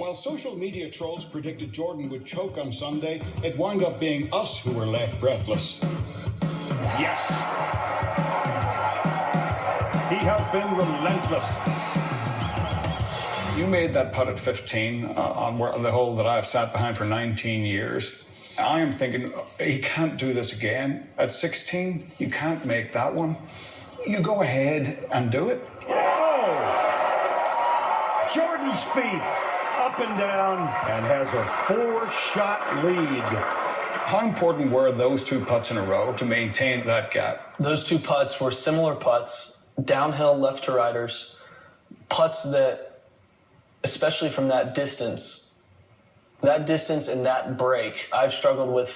While social media trolls predicted Jordan would choke on Sunday, it wound up being us who were left breathless. Yes! He has been relentless. You made that putt at 15 on the hole that I've sat behind for 19 years. I am thinking, he can't do this again. At 16, you can't make that one. You go ahead and do it. Oh! Jordan Speith up and down and has a 4-shot lead. How important were those two putts in a row to maintain that gap? Those two putts were similar putts, downhill left to righters, putts that, especially from that distance and that break, I've struggled with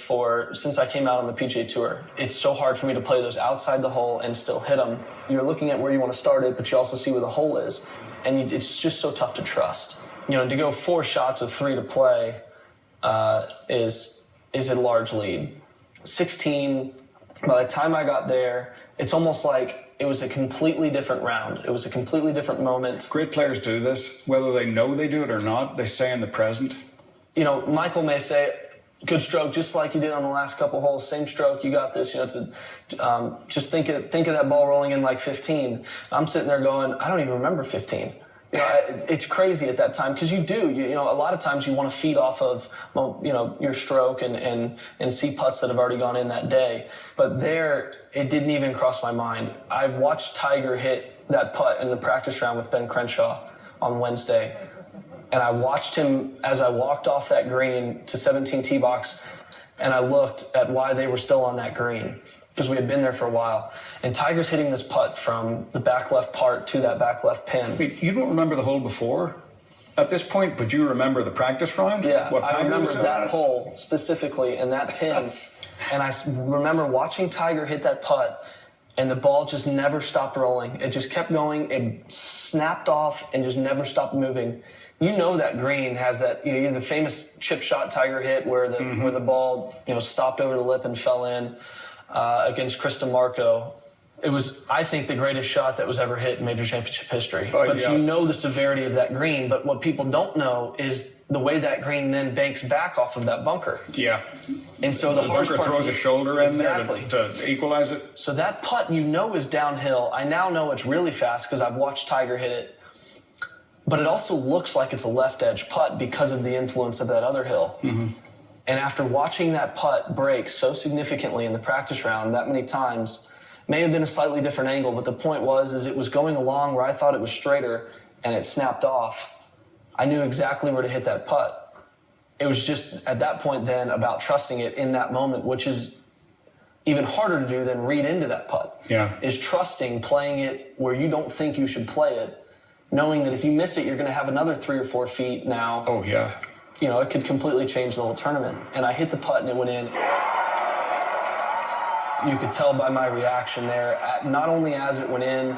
since I came out on the PGA Tour. It's so hard for me to play those outside the hole and still hit them. You're looking at where you want to start it, but you also see where the hole is. And it's just so tough to trust. You know, to go 4 shots with 3 to play is a large lead. 16, by the time I got there, it's almost like it was a completely different round. It was a completely different moment. Great players do this. Whether they know they do it or not, they stay in the present. You know, Michael may say, good stroke, just like you did on the last couple holes. Same stroke, you got this. You know, just think of that ball rolling in like 15. I'm sitting there going, I don't even remember 15. You know, it's crazy at that time because you do. You know, a lot of times you want to feed off of, you know, your stroke and see putts that have already gone in that day. But there, it didn't even cross my mind. I watched Tiger hit that putt in the practice round with Ben Crenshaw on Wednesday. And I watched him as I walked off that green to 17 tee box, and I looked at why they were still on that green, because we had been there for a while. And Tiger's hitting this putt from the back left part to that back left pin. Wait, you don't remember the hole before at this point, but you remember the practice round? Yeah, what I Tiger remember was doing? that hole specifically and that pin. And I remember watching Tiger hit that putt, and the ball just never stopped rolling. It just kept going. It snapped off and just never stopped moving. You know that green has that, you know, the famous chip shot Tiger hit where the ball, you know, stopped over the lip and fell in against Chris DeMarco. It was, I think, the greatest shot that was ever hit in major championship history. But yeah, you know the severity of that green. But what people don't know is the way that green then banks back off of that bunker. Yeah. And so the bunker throws a shoulder in there to equalize it. So that putt, you know, is downhill. I now know it's really fast because I've watched Tiger hit it. But it also looks like it's a left edge putt because of the influence of that other hill. Mm-hmm. And after watching that putt break so significantly in the practice round that many times, may have been a slightly different angle, but the point was it was going along where I thought it was straighter and it snapped off. I knew exactly where to hit that putt. It was just at that point then about trusting it in that moment, which is even harder to do than read into that putt. Yeah. Is trusting playing it where you don't think you should play it, knowing that if you miss it, you're going to have another 3 or 4 feet now. Oh, yeah. You know, it could completely change the whole tournament. And I hit the putt and it went in. You could tell by my reaction there, not only as it went in,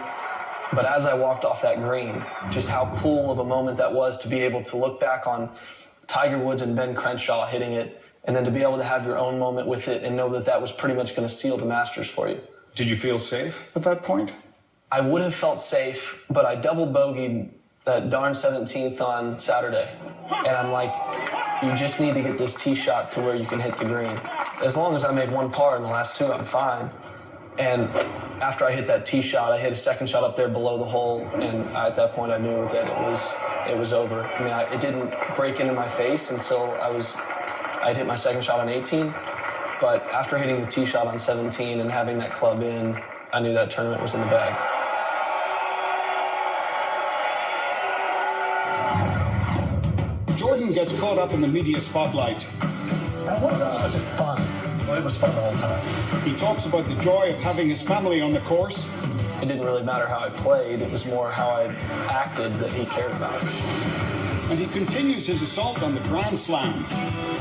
but as I walked off that green, just how cool of a moment that was to be able to look back on Tiger Woods and Ben Crenshaw hitting it, and then to be able to have your own moment with it and know that that was pretty much going to seal the Masters for you. Did you feel safe at that point? I would have felt safe, but I double bogeyed that darn 17th on Saturday. And I'm like, you just need to get this tee shot to where you can hit the green. As long as I made 1 par in the last 2, I'm fine. And after I hit that tee shot, I hit a second shot up there below the hole, and at that point I knew that it was over. I mean, it didn't break into my face until I'd hit my second shot on 18. But after hitting the tee shot on 17 and having that club in, I knew that tournament was in the bag. Jordan gets caught up in the media spotlight. Was it fun? Well, it was fun the whole time. He talks about the joy of having his family on the course. It didn't really matter how I played. It was more how I acted that he cared about. And he continues his assault on the Grand Slam.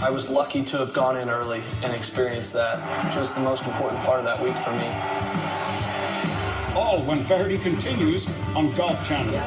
I was lucky to have gone in early and experienced that, which was the most important part of that week for me. All when Faherty continues on Golf Channel.